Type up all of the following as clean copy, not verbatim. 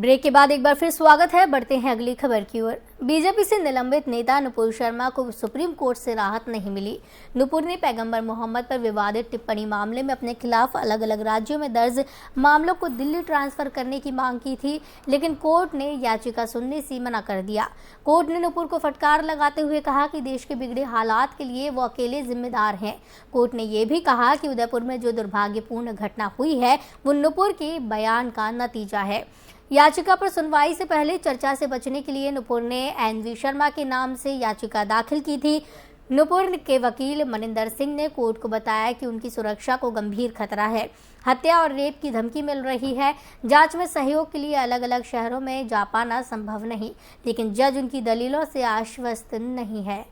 Break के बाद एक बार फिर स्वागत है। बढ़ते हैं अगली खबर की ओर। बीजेपी से निलंबित नेता नुपुर शर्मा को सुप्रीम कोर्ट से राहत नहीं मिली। नुपुर ने पैगंबर मोहम्मद पर विवादित टिप्पणी मामले में अपने खिलाफ अलग अलग राज्यों में दर्ज मामलों को दिल्ली ट्रांसफर करने की मांग की थी, लेकिन कोर्ट ने याचिका सुनने से मना कर दिया। कोर्ट ने नुपुर को फटकार लगाते हुए कहा कि देश के बिगड़े हालात के लिए वो अकेले जिम्मेदार हैं। कोर्ट ने यह भी कहा कि उदयपुर में जो दुर्भाग्यपूर्ण घटना हुई है वो नुपुर के बयान का नतीजा है। याचिका पर सुनवाई से पहले चर्चा से बचने के लिए नुपुर ने एनवी शर्मा के नाम से याचिका दाखिल की थी। नुपुर के वकील मनिंदर सिंह ने कोर्ट को बताया कि उनकी सुरक्षा को गंभीर खतरा है, हत्या और रेप की धमकी मिल रही है। जांच में सहयोग के लिए अलग अलग शहरों में जा पाना संभव नहीं, लेकिन जज उनकी दलीलों से आश्वस्त नहीं है।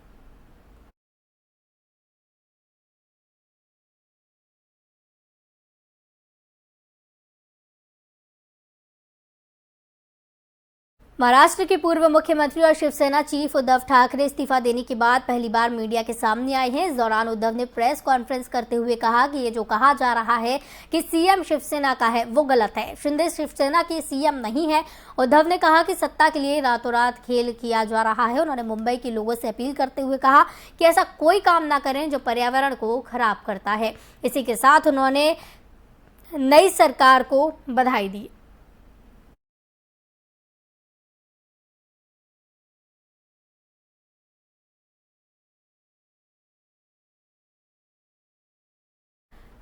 महाराष्ट्र के पूर्व मुख्यमंत्री और शिवसेना चीफ उद्धव ठाकरे इस्तीफा देने के बाद पहली बार मीडिया के सामने आए हैं। इस दौरान उद्धव ने प्रेस कॉन्फ्रेंस करते हुए कहा कि ये जो कहा जा रहा है कि सीएम शिवसेना का है वो गलत है। शिंदे शिवसेना के सीएम नहीं है। उद्धव ने कहा कि सत्ता के लिए रातों रात खेल किया जा रहा है। उन्होंने मुंबई के लोगों से अपील करते हुए कहा कि ऐसा कोई काम ना करें जो पर्यावरण को खराब करता है। इसी के साथ उन्होंने नई सरकार को बधाई दी।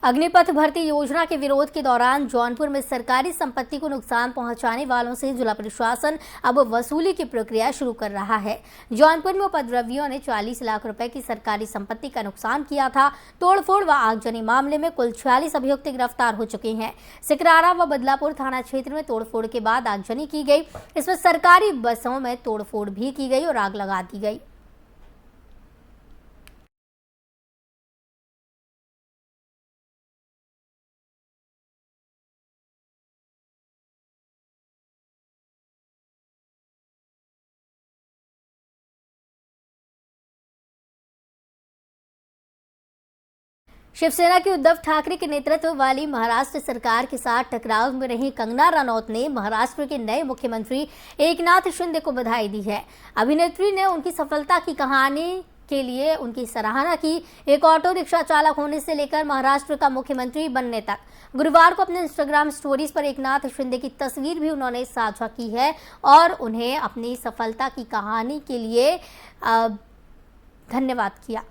अग्निपथ भर्ती योजना के विरोध के दौरान जौनपुर में सरकारी संपत्ति को नुकसान पहुंचाने वालों से जिला प्रशासन अब वसूली की प्रक्रिया शुरू कर रहा है। जौनपुर में उपद्रवियों ने 40 लाख रुपए की सरकारी संपत्ति का नुकसान किया था। तोड़फोड़ व आगजनी मामले में कुल 46 अभियुक्त गिरफ्तार हो चुके हैं। सिकरारा व बदलापुर थाना क्षेत्र में तोड़फोड़ के बाद आगजनी की गई। इसमें सरकारी बसों में तोड़फोड़ भी की गई और आग लगा दी गई। शिवसेना की उद्धव ठाकरे के नेतृत्व वाली महाराष्ट्र सरकार के साथ टकराव में रही कंगना रनौत ने महाराष्ट्र के नए मुख्यमंत्री एकनाथ शिंदे को बधाई दी है। अभिनेत्री ने उनकी सफलता की कहानी के लिए उनकी सराहना की। एक ऑटो रिक्शा चालक होने से लेकर महाराष्ट्र का मुख्यमंत्री बनने तक। गुरुवार को अपने इंस्टाग्राम स्टोरीज पर एकनाथ शिंदे की तस्वीर भी उन्होंने साझा की है और उन्हें अपनी सफलता की कहानी के लिए धन्यवाद किया।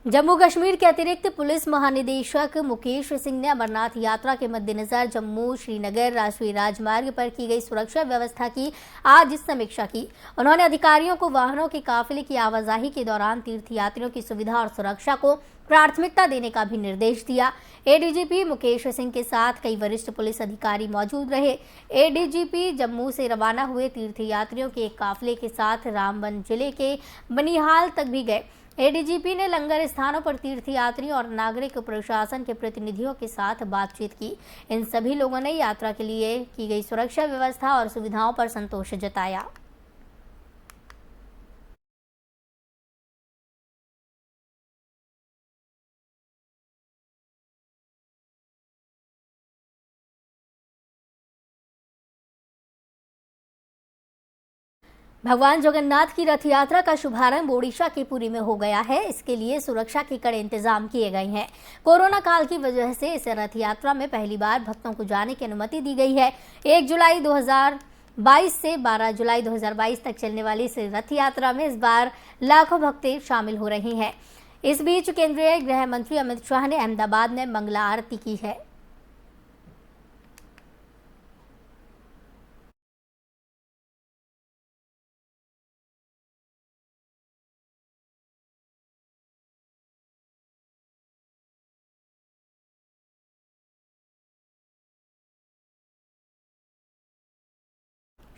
जम्मू कश्मीर के अतिरिक्त पुलिस महानिदेशक मुकेश सिंह ने अमरनाथ यात्रा के मद्देनजर जम्मू श्रीनगर राष्ट्रीय राजमार्ग पर की गई सुरक्षा व्यवस्था की आज समीक्षा की। उन्होंने अधिकारियों को वाहनों के काफिले की आवाजाही के दौरान तीर्थयात्रियों की सुविधा और सुरक्षा को प्राथमिकता देने का भी निर्देश दिया। एडीजीपी मुकेश सिंह के साथ कई वरिष्ठ पुलिस अधिकारी मौजूद रहे। एडीजीपी जम्मू से रवाना हुए तीर्थयात्रियों के एक काफिले के साथ रामबन जिले के बनिहाल तक भी गए। एडीजीपी ने लंगर स्थानों पर तीर्थयात्रियों और नागरिक प्रशासन के प्रतिनिधियों के साथ बातचीत की। इन सभी लोगों ने यात्रा के लिए की गई सुरक्षा व्यवस्था और सुविधाओं पर संतोष जताया। भगवान जगन्नाथ की रथ यात्रा का शुभारंभ ओडिशा के पुरी में हो गया है। इसके लिए सुरक्षा के कड़े इंतजाम किए गए हैं। कोरोना काल की वजह से इस रथ यात्रा में पहली बार भक्तों को जाने की अनुमति दी गई है। 1 जुलाई 2022 से 12 जुलाई 2022 तक चलने वाली इस रथ यात्रा में इस बार लाखों भक्त शामिल हो रहे हैं। इस बीच केंद्रीय गृह मंत्री अमित शाह ने अहमदाबाद में मंगला आरती की है।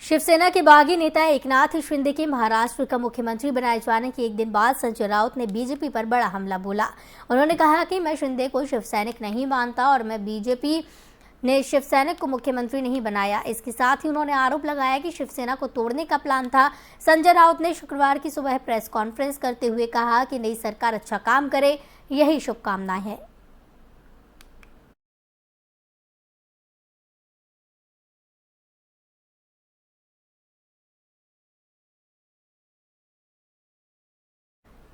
शिवसेना के बागी नेता एकनाथ शिंदे के महाराष्ट्र का मुख्यमंत्री बनाए जाने के एक दिन बाद संजय राउत ने बीजेपी पर बड़ा हमला बोला। उन्होंने कहा कि मैं शिंदे को शिव सैनिक नहीं मानता और मैं बीजेपी ने शिवसैनिक को मुख्यमंत्री नहीं बनाया। इसके साथ ही उन्होंने आरोप लगाया कि शिवसेना को तोड़ने का प्लान था। संजय राउत ने शुक्रवार की सुबह प्रेस कॉन्फ्रेंस करते हुए कहा कि नई सरकार अच्छा काम करे, यही शुभकामनाएं हैं।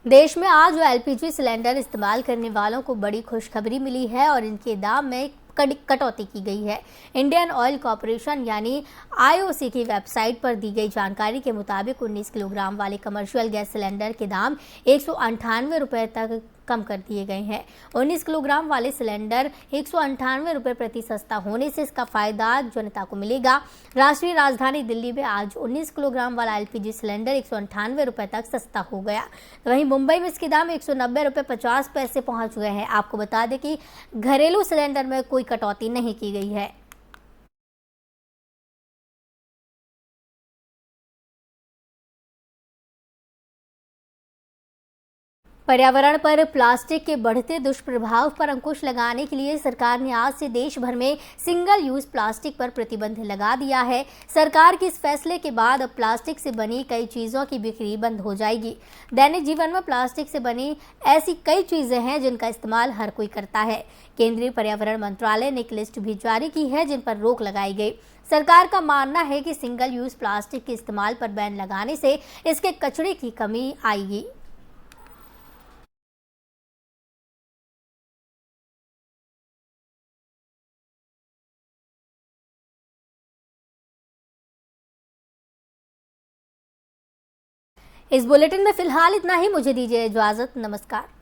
देश में आज जो एलपीजी सिलेंडर इस्तेमाल करने वालों को बड़ी खुशखबरी मिली है और इनके दाम में कटौती की गई है। इंडियन ऑयल कॉरपोरेशन यानी आईओसी की वेबसाइट पर दी गई जानकारी के मुताबिक 19 किलोग्राम वाले कमर्शियल गैस सिलेंडर के दाम 198 रुपये तक कम कर दिए गए हैं। 19 किलोग्राम वाले सिलेंडर 198 रुपये प्रति सस्ता होने से इसका फायदा जनता को मिलेगा। राष्ट्रीय राजधानी दिल्ली में आज 19 किलोग्राम वाला एलपीजी सिलेंडर 198 रुपये तक सस्ता हो गया। वहीं मुंबई में इसके दाम 190 रुपये 50 पैसे पहुंच गए हैं। आपको बता दें कि घरेलू सिलेंडर में कोई कटौती नहीं की गई है। पर्यावरण पर प्लास्टिक के बढ़ते दुष्प्रभाव पर अंकुश लगाने के लिए सरकार ने आज से देश भर में सिंगल यूज प्लास्टिक पर प्रतिबंध लगा दिया है। सरकार के इस फैसले के बाद अब प्लास्टिक से बनी कई चीज़ों की बिक्री बंद हो जाएगी। दैनिक जीवन में प्लास्टिक से बनी ऐसी कई चीज़ें हैं जिनका इस्तेमाल हर कोई करता है। केंद्रीय पर्यावरण मंत्रालय ने एक लिस्ट भी जारी की है जिन पर रोक लगाई गई। सरकार का मानना है कि सिंगल यूज प्लास्टिक के इस्तेमाल पर बैन लगाने से इसके कचरे की कमी आएगी। इस बुलेटिन में फिलहाल इतना ही। मुझे दीजिए इजाजत। नमस्कार।